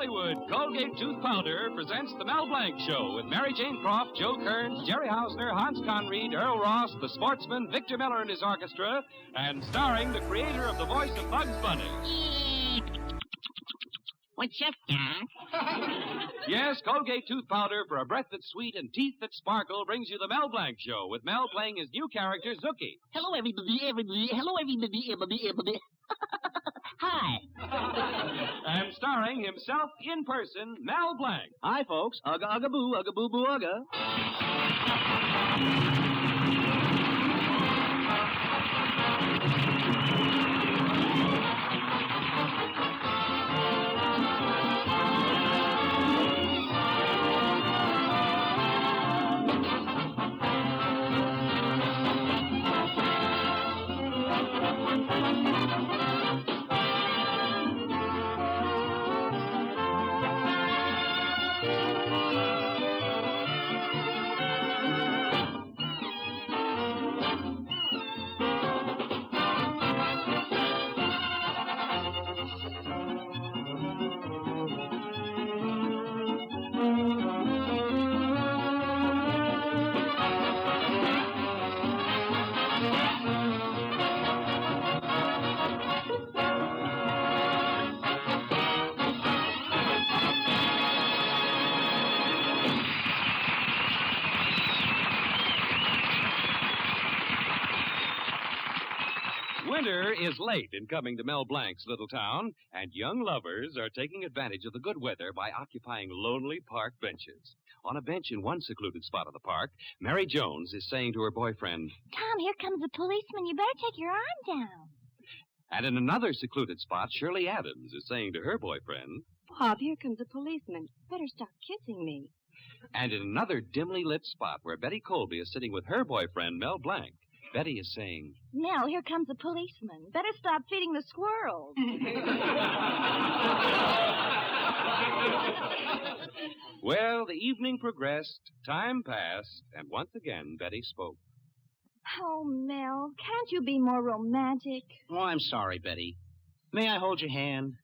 Hollywood, Colgate Tooth Powder presents The Mel Blanc Show with Mary Jane Croft, Joe Kearns, Jerry Hausner, Hans Conried, Earl Ross, the sportsman, Victor Miller and his orchestra, and starring the creator of the voice of Bugs Bunny. What's up, Doc? Yes, Colgate Tooth Powder for a breath that's sweet and teeth that sparkle brings you The Mel Blanc Show with Mel playing his new character, Zookie. Hello, everybody. Hello, everybody. Hi. And starring himself in person, Mel Blanc. Hi, folks. Ugga, ugga, boo, ugga, boo, boo, ugga. Winter is late in coming to Mel Blanc's little town, and young lovers are taking advantage of the good weather by occupying lonely park benches. On a bench in one secluded spot of the park, Mary Jones is saying to her boyfriend, Tom, here comes a policeman. You better take your arm down. and in another secluded spot, Shirley Adams is saying to her boyfriend, Bob, here comes a policeman. Better stop kissing me. and in another dimly lit spot where Betty Colby is sitting with her boyfriend, Mel Blanc, Betty is saying, Nell, here comes a policeman. Better stop feeding the squirrels. Well, the evening progressed, time passed, and once again Betty spoke. Oh, Mel, can't you be more romantic? Oh, I'm sorry, Betty. May I hold your hand?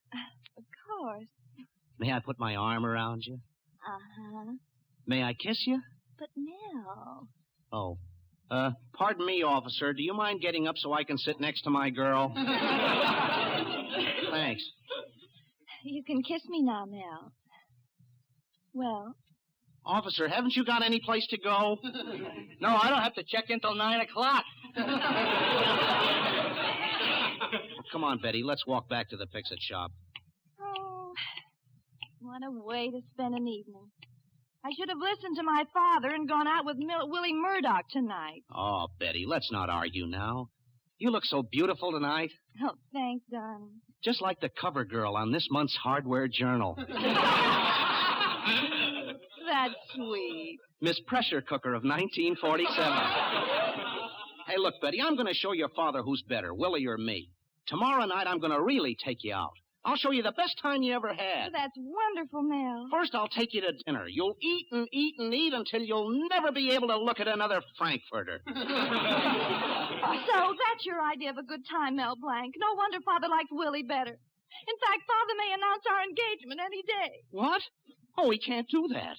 Of course. May I put my arm around you? Uh-huh. May I kiss you? But, Mel... Oh. Pardon me, officer. Do you mind getting up so I can sit next to my girl? Thanks. You can kiss me now, Mel. Well... Officer, haven't you got any place to go? No, I don't have to check in till 9 o'clock. Come on, Betty. Let's walk back to the fix-it shop. Oh, what a way to spend an evening. I should have listened to my father and gone out with Willie Murdoch tonight. Oh, Betty, let's not argue now. You look so beautiful tonight. Oh, thanks, darling. Just like the cover girl on this month's Hardware Journal. That's sweet. Miss Pressure Cooker of 1947. Hey, look, Betty, I'm going to show your father who's better, Willie or me. Tomorrow night, I'm going to really take you out. I'll show you the best time you ever had. Oh, that's wonderful, Mel. First, I'll take you to dinner. You'll eat and eat and eat until you'll never be able to look at another Frankfurter. So that's your idea of a good time, Mel Blanc. No wonder Father likes Willie better. In fact, Father may announce our engagement any day. What? Oh, we can't do that.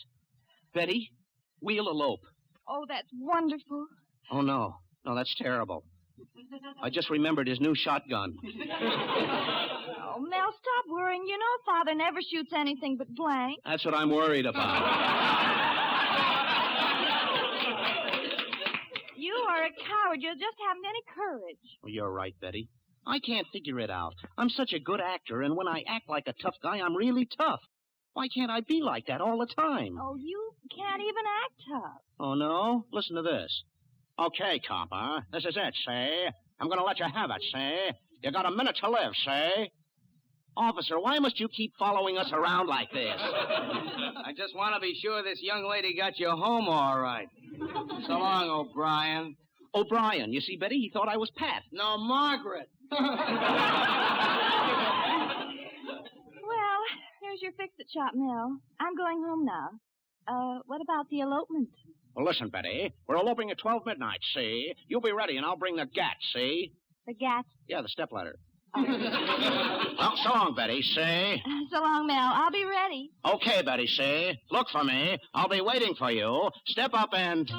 Betty, we'll elope. Oh, that's wonderful. Oh, no. No, that's terrible. I just remembered his new shotgun. Oh, Mel, stop worrying. You know Father never shoots anything but blank. That's what I'm worried about. You are a coward. You just haven't any courage. Well, you're right, Betty. I can't figure it out. I'm such a good actor, and when I act like a tough guy, I'm really tough. Why can't I be like that all the time? Oh, you can't even act tough. Oh, no? Listen to this. Okay, copper. This is it, see? I'm going to let you have it, see? You got a minute to live, see? Officer, why must you keep following us around like this? I just want to be sure this young lady got you home all right. So long, O'Brien. O'Brien. You see, Betty, he thought I was Pat. No, Margaret. Well, here's your fix-it shop, Mel. I'm going home now. What about the elopement? Well, listen, Betty. We're eloping at 12 midnight, see? You'll be ready, and I'll bring the gat, see? The gat? Yeah, the stepladder. Well, so long, Betty, say. So long, Mel. I'll be ready. Okay, Betty, say. Look for me. I'll be waiting for you. Step up and...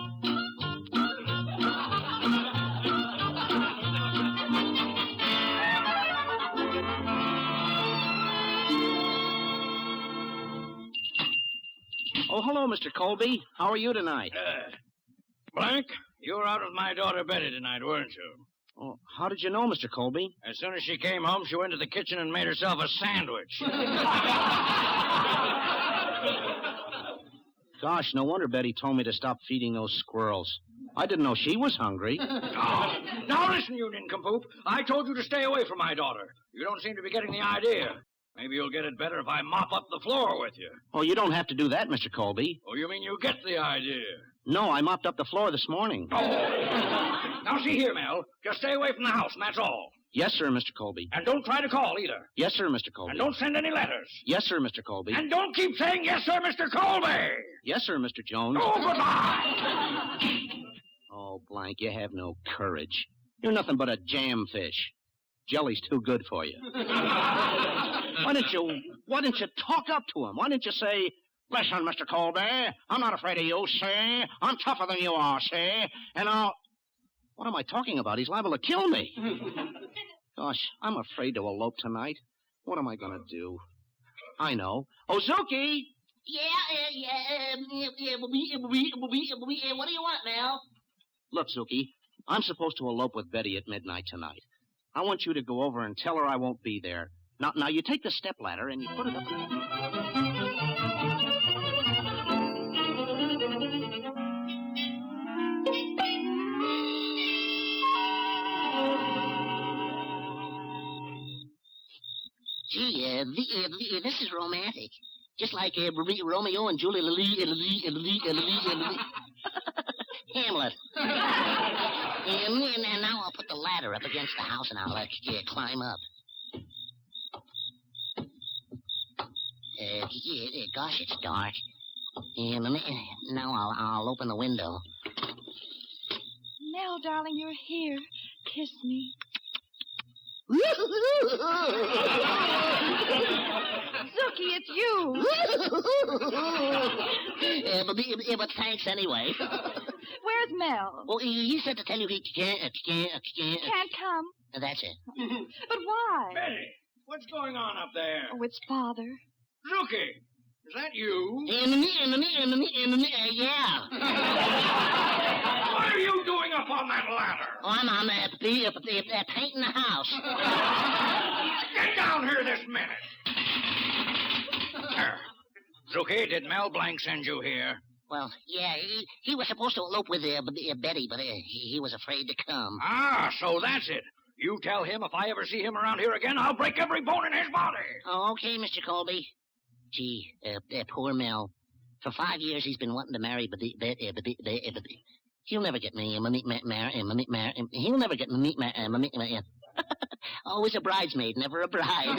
Oh, hello, Mr. Colby. How are you tonight? Blanc, you were out with my daughter Betty tonight, weren't you? Oh, how did you know, Mr. Colby? As soon as she came home, she went to the kitchen and made herself a sandwich. Gosh, no wonder Betty told me to stop feeding those squirrels. I didn't know she was hungry. Oh, now listen, you nincompoop. I told you to stay away from my daughter. You don't seem to be getting the idea. Maybe you'll get it better if I mop up the floor with you. Oh, you don't have to do that, Mr. Colby. Oh, you mean you get the idea? No, I mopped up the floor this morning. Oh. Now, see here, Mel. Just stay away from the house, and that's all. Yes, sir, Mr. Colby. And don't try to call either. Yes, sir, Mr. Colby. And don't send any letters. Yes, sir, Mr. Colby. And don't keep saying, yes, sir, Mr. Colby. Yes, sir, Mr. Jones. Oh, goodbye. Oh, Blank, you have no courage. You're nothing but a jam fish. Jelly's too good for you. Why didn't you talk up to him? Why didn't you say, listen, Mr. Colby, I'm not afraid of you, see? I'm tougher than you are, see? And I'll... What am I talking about? He's liable to kill me. Gosh, I'm afraid to elope tonight. What am I going to do? I know. Ozuki! What do you want, Mel? Look, Zuki, I'm supposed to elope with Betty at midnight tonight. I want you to go over and tell her I won't be there. Now you take the stepladder and you put it up... Gee, this is romantic. Just like Romeo and Juliet. Hamlet. And now I'll put the ladder up against the house and I'll climb up. Gosh, it's dark. Now I'll open the window. Mel, darling, you're here. Kiss me. Zuki, it's you. But thanks anyway. Where's Mel? Well, he said to tell you he can't come. That's it. But why? Betty, what's going on up there? Oh, it's Father. Zuki, is that you? Yeah. What are you doing up on that ladder? Oh, I'm painting the house. Get down here this minute. Zuki, did Mel Blanc send you here? Well, yeah, he was supposed to elope with Betty, but he was afraid to come. Ah, so that's it. You tell him if I ever see him around here again, I'll break every bone in his body. Oh, okay, Mr. Colby. Gee, poor Mel. For 5 years he's been wanting to marry Betty. He'll never get me married. He'll never get me married. Always a bridesmaid, never a bride.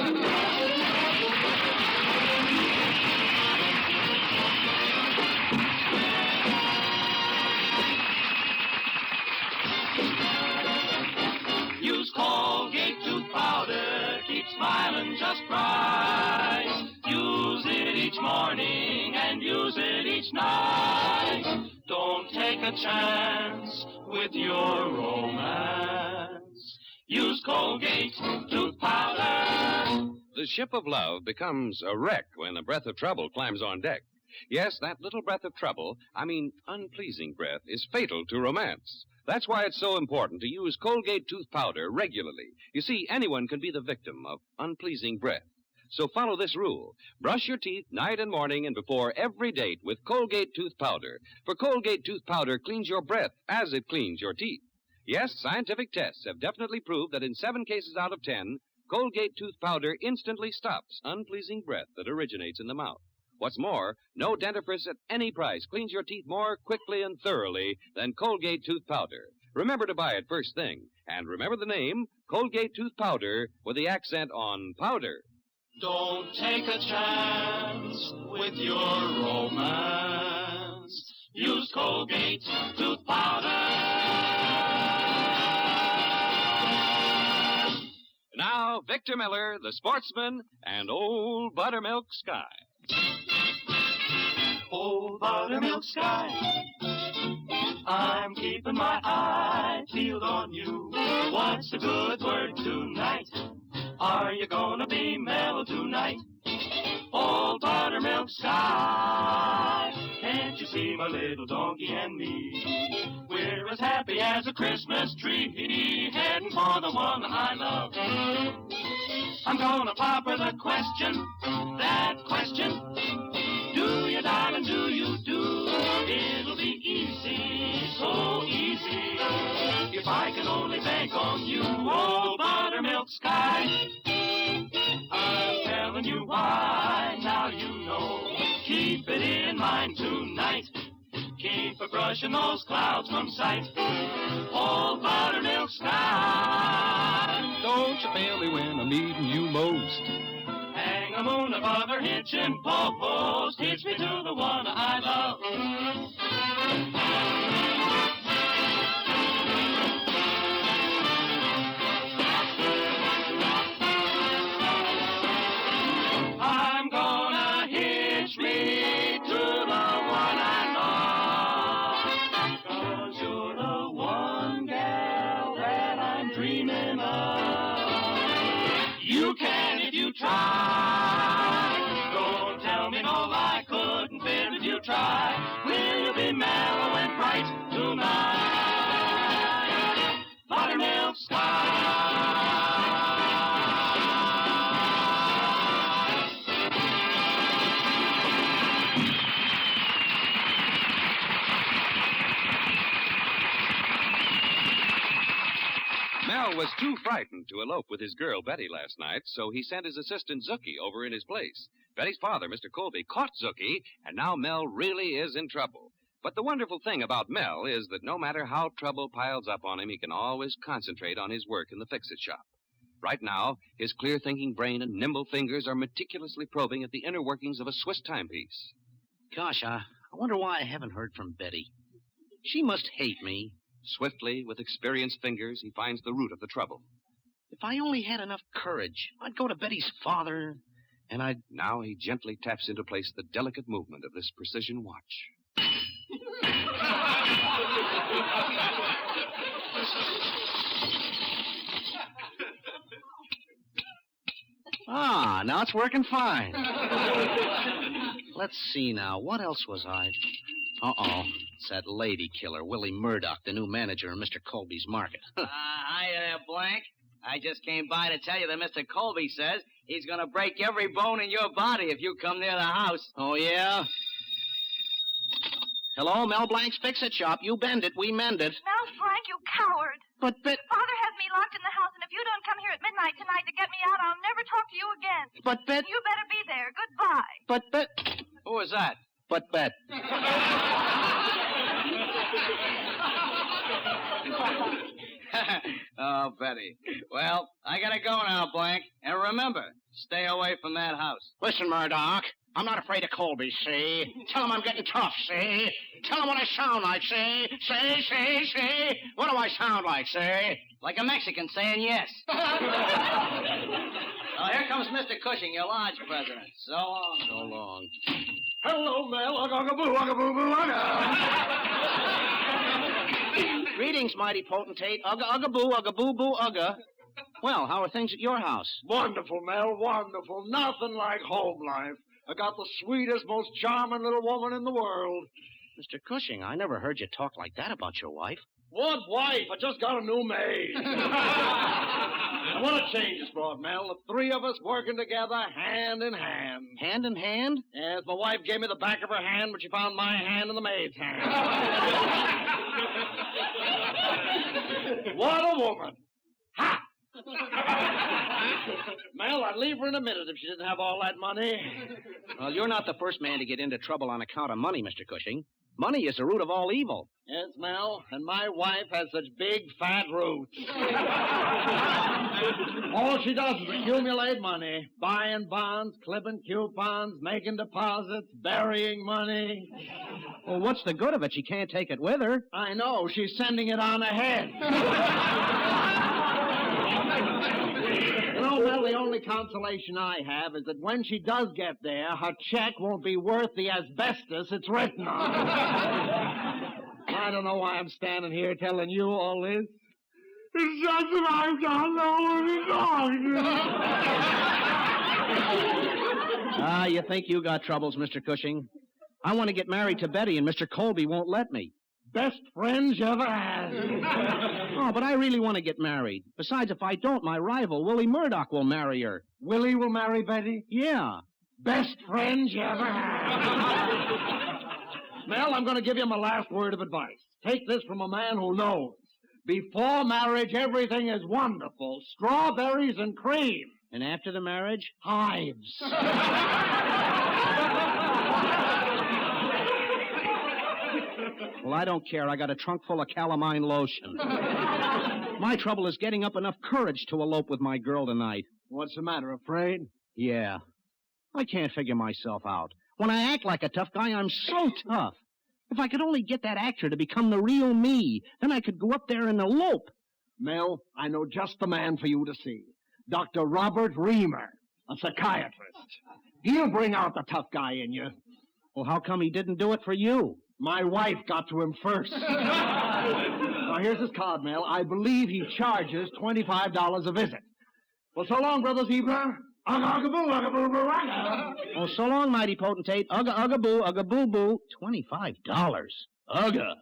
Use Colgate tooth powder, keep smiling just right. Use it each morning and use it each night. Don't take a chance with your romance. Use Colgate tooth powder. The ship of love becomes a wreck when a breath of trouble climbs on deck. Yes, that little breath of trouble, unpleasing breath, is fatal to romance. That's why it's so important to use Colgate tooth powder regularly. You see, anyone can be the victim of unpleasing breath. So follow this rule. Brush your teeth night and morning and before every date with Colgate tooth powder. For Colgate tooth powder cleans your breath as it cleans your teeth. Yes, scientific tests have definitely proved that in 7 cases out of 10, Colgate tooth powder instantly stops unpleasing breath that originates in the mouth. What's more, no dentifrice at any price cleans your teeth more quickly and thoroughly than Colgate tooth powder. Remember to buy it first thing. And remember the name, Colgate tooth powder, with the accent on powder. Don't take a chance with your romance. Use Colgate tooth powder. Now, Victor Miller, the sportsman, and Old Buttermilk Sky. Old Buttermilk Sky, I'm keeping my eye peeled on you. What's the good word tonight? Are you gonna be mellow tonight? Old Buttermilk Sky, can't you see my little donkey and me? We're as happy as a Christmas tree, heading for the one I love. I'm gonna pop her the question, that question. Do you, darling, do you do? It'll be easy, so easy, if I can only bank on you. Oh, Buttermilk Sky, I'm telling you why, now you know. Keep it in mind tonight. Keep a brushing those clouds from sight. Oh, Buttermilk Sky, Don't you fail me when I'm needing you most. hang a moon above her hitching post. Hitch me to the one I love. I'm gonna hitch me to the one I love. 'Cause you're the one gal that I'm dreaming of. You can if you try. Don't tell me no lie, couldn't fit if you try. Will you be mellow and bright tonight? Buttermilk Sky. Mel was too frightened to elope with his girl Betty last night, so he sent his assistant Zookie over in his place. Betty's father, Mr. Colby, caught Zookie, and now Mel really is in trouble. But the wonderful thing about Mel is that no matter how trouble piles up on him, he can always concentrate on his work in the fix-it shop. Right now, his clear-thinking brain and nimble fingers are meticulously probing at the inner workings of a Swiss timepiece. Gosh, I wonder why I haven't heard from Betty. She must hate me. Swiftly, with experienced fingers, he finds the root of the trouble. If I only had enough courage, I'd go to Betty's father, and I'd... Now he gently taps into place the delicate movement of this precision watch. Ah, now it's working fine. Let's see now. What else was I? Uh-oh. It's that lady killer, Willie Murdoch, the new manager of Mr. Colby's market. Hi there, Blank. I just came by to tell you that Mr. Colby says he's going to break every bone in your body if you come near the house. Oh, yeah? Hello, Mel Blanc's Fix-It Shop. You bend it, we mend it. Mel Blanc, you coward. But, Father has me locked in the house, and if you don't come here at midnight tonight to get me out, I'll never talk to you again. But, You better be there. Goodbye. Who was that? But, Oh, Betty. Well, I gotta go now, Blank. And remember, stay away from that house. Listen, Murdoch. I'm not afraid of Colby, see? Tell him I'm getting tough, see? Tell him what I sound like, see? See? What do I sound like, see? Like a Mexican saying yes. Oh, here comes Mr. Cushing, your lodge president. So long. So long. Hello, Mel. Ugga-boo, Greetings, mighty potentate. Ugga-boo, ugga. Well, how are things at your house? Wonderful, Mel, wonderful. Nothing like home life. I got the sweetest, most charming little woman in the world. Mr. Cushing, I never heard you talk like that about your wife. What wife? I just got a new maid. What a change it's brought, Mel. The three of us working together, hand in hand. Hand in hand? Yes, my wife gave me the back of her hand, but she found my hand in the maid's hand. What a woman. Ha! Mel, I'd leave her in a minute if she didn't have all that money. Well, you're not the first man to get into trouble on account of money, Mr. Cushing. Money is the root of all evil. Yes, Mel, and my wife has such big, fat roots. All she does is accumulate money, buying bonds, clipping coupons, making deposits, burying money. Well, what's the good of it? She can't take it with her. I know. She's sending it on ahead. Well, the only consolation I have is that when she does get there, her check won't be worth the asbestos it's written on. I don't know why I'm standing here telling you all this. It's just that I don't know what it's on. You think you got troubles, Mr. Cushing? I want to get married to Betty, and Mr. Colby won't let me. Best friends you ever had. Oh, but I really want to get married. Besides, if I don't, my rival, Willie Murdoch, will marry her. Willie will marry Betty? Yeah. Best friends you ever had. Mel, I'm going to give you my last word of advice. Take this from a man who knows. Before marriage, everything is wonderful. Strawberries and cream. And after the marriage? Hives. Well, I don't care. I got a trunk full of calamine lotion. My trouble is getting up enough courage to elope with my girl tonight. What's the matter, afraid? Yeah. I can't figure myself out. When I act like a tough guy, I'm so tough. If I could only get that actor to become the real me, then I could go up there and elope. Mel, I know just the man for you to see. Dr. Robert Reamer, a psychiatrist. He'll bring out the tough guy in you. Well, how come he didn't do it for you? My wife got to him first. Now, here's his card, Mel. I believe he charges $25 a visit. Well, so long, Brother Zebra. Oh, so long, mighty potentate. Ugga, ugga, boo, ugga, boo, boo. $25. Ugga.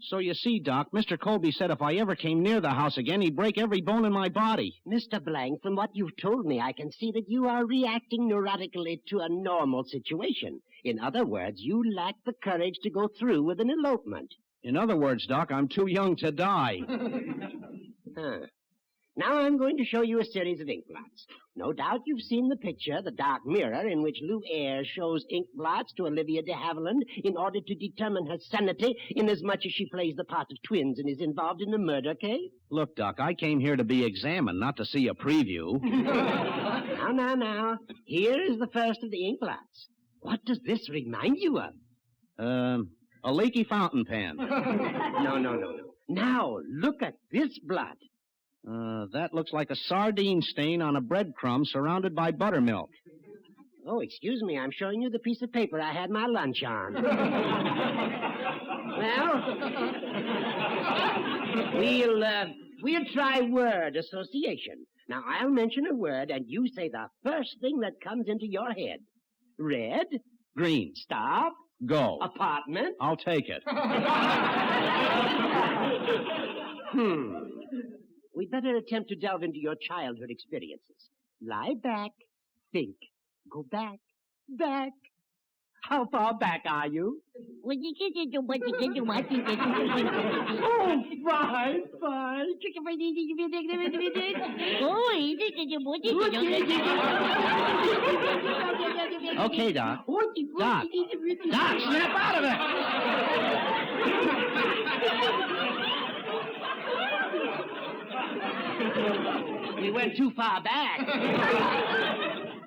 So you see, Doc, Mr. Colby said if I ever came near the house again, he'd break every bone in my body. Mr. Blank, from what you've told me, I can see that you are reacting neurotically to a normal situation. In other words, you lack the courage to go through with an elopement. In other words, Doc, I'm too young to die. Now I'm going to show you a series of ink blots. No doubt you've seen the picture, The Dark Mirror, in which Lou Ayres shows ink blots to Olivia de Havilland in order to determine her sanity inasmuch as she plays the part of twins and is involved in a murder case. Look, Doc, I came here to be examined, not to see a preview. Now. Here is the first of the ink blots. What does this remind you of? A leaky fountain pen. No. Now, look at this blot. That looks like a sardine stain on a breadcrumb surrounded by buttermilk. Oh, excuse me, I'm showing you the piece of paper I had my lunch on. Well, we'll try word association. Now, I'll mention a word, and you say the first thing that comes into your head. Red. Green. Stop. Go. Apartment. I'll take it. We'd better attempt to delve into your childhood experiences. Lie back. Think. Go back. Back. How far back are you? Oh, fine. Okay, Doc. Doc, snap out of it! We went too far back.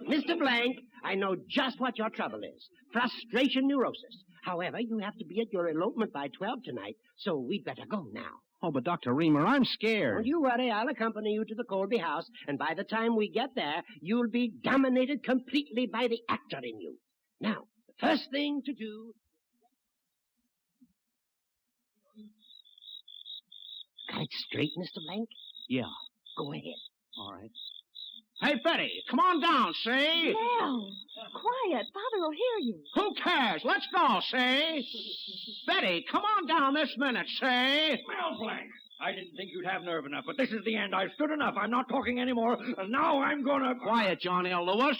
Mr. Blank, I know just what your trouble is. Frustration neurosis. However, you have to be at your elopement by 12 tonight, so we'd better go now. Oh, but Dr. Reamer, I'm scared. Don't you worry. I'll accompany you to the Colby house, and by the time we get there, you'll be dominated completely by the actor in you. Now, the first thing to do... Got it straight, Mr. Blank? Yeah. Go ahead. All right. Hey, Betty, come on down, see? Mel, quiet. Father will hear you. Who cares? Let's go, see? Betty, come on down this minute, see? Mel Blanc, I didn't think you'd have nerve enough, but this is the end. I've stood enough. I'm not talking anymore, and now I'm gonna... Quiet, John L. Lewis.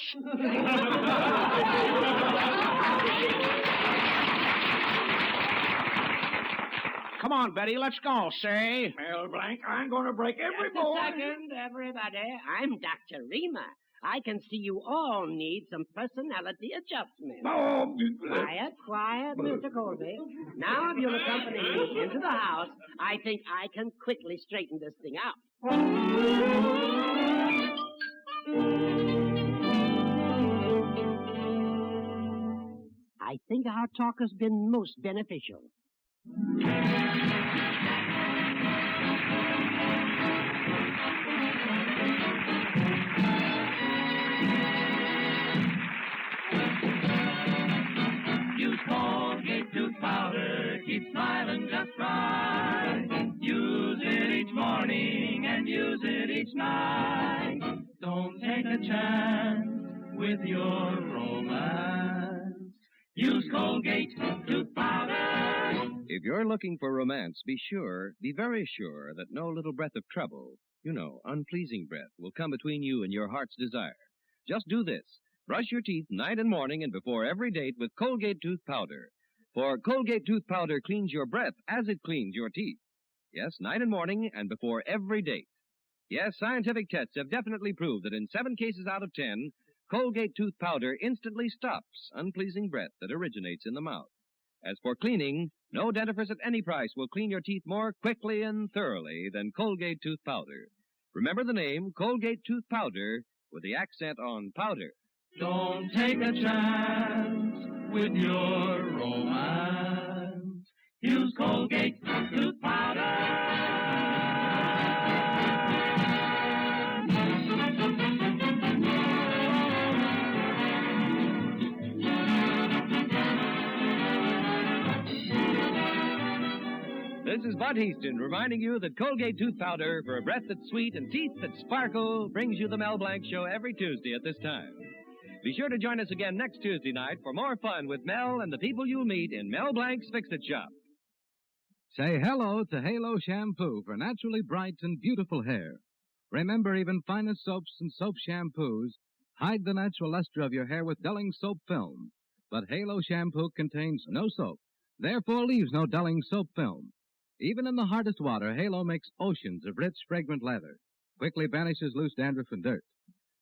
Come on, Betty, let's go, see? Mel Blanc, I'm gonna break every Just a bone. second, everybody. I'm Dr. Reamer. I can see you all need some personality adjustment. Oh, Quiet, Mr. Colby. Now, if you'll accompany me into the house, I think I can quickly straighten this thing out. our talk has been most beneficial. Use Colgate tooth powder, keep smiling just right. Use it each morning and use it each night. Don't take a chance with your romance. Use Colgate tooth powder. If you're looking for romance, be very sure that no little breath of trouble, unpleasing breath, will come between you and your heart's desire. Just do this. Brush your teeth night and morning and before every date with Colgate tooth powder. For Colgate tooth powder cleans your breath as it cleans your teeth. Yes, night and morning and before every date. Yes, scientific tests have definitely proved that in 7 cases out of 10, Colgate tooth powder instantly stops unpleasing breath that originates in the mouth. As for cleaning, no dentifrice at any price will clean your teeth more quickly and thoroughly than Colgate tooth powder. Remember the name Colgate tooth powder with the accent on powder. Don't take a chance with your romance. Use Colgate tooth powder. This is Bud Easton reminding you that Colgate tooth powder for a breath that's sweet and teeth that sparkle brings you the Mel Blanc Show every Tuesday at this time. Be sure to join us again next Tuesday night for more fun with Mel and the people you'll meet in Mel Blanc's Fix-It Shop. Say hello to Halo Shampoo for naturally bright and beautiful hair. Remember, even finest soaps and soap shampoos hide the natural luster of your hair with dulling soap film. But Halo Shampoo contains no soap, therefore leaves no dulling soap film. Even in the hardest water, Halo makes oceans of rich, fragrant lather. Quickly banishes loose dandruff and dirt.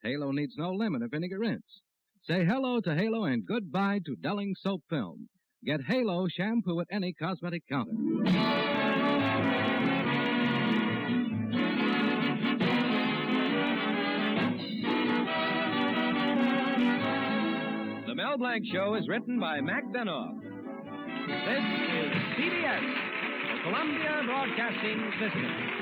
Halo needs no lemon or vinegar rinse. Say hello to Halo and goodbye to dulling soap film. Get Halo shampoo at any cosmetic counter. The Mel Blanc Show is written by Mac Benoff. This is CBS, the Columbia Broadcasting System.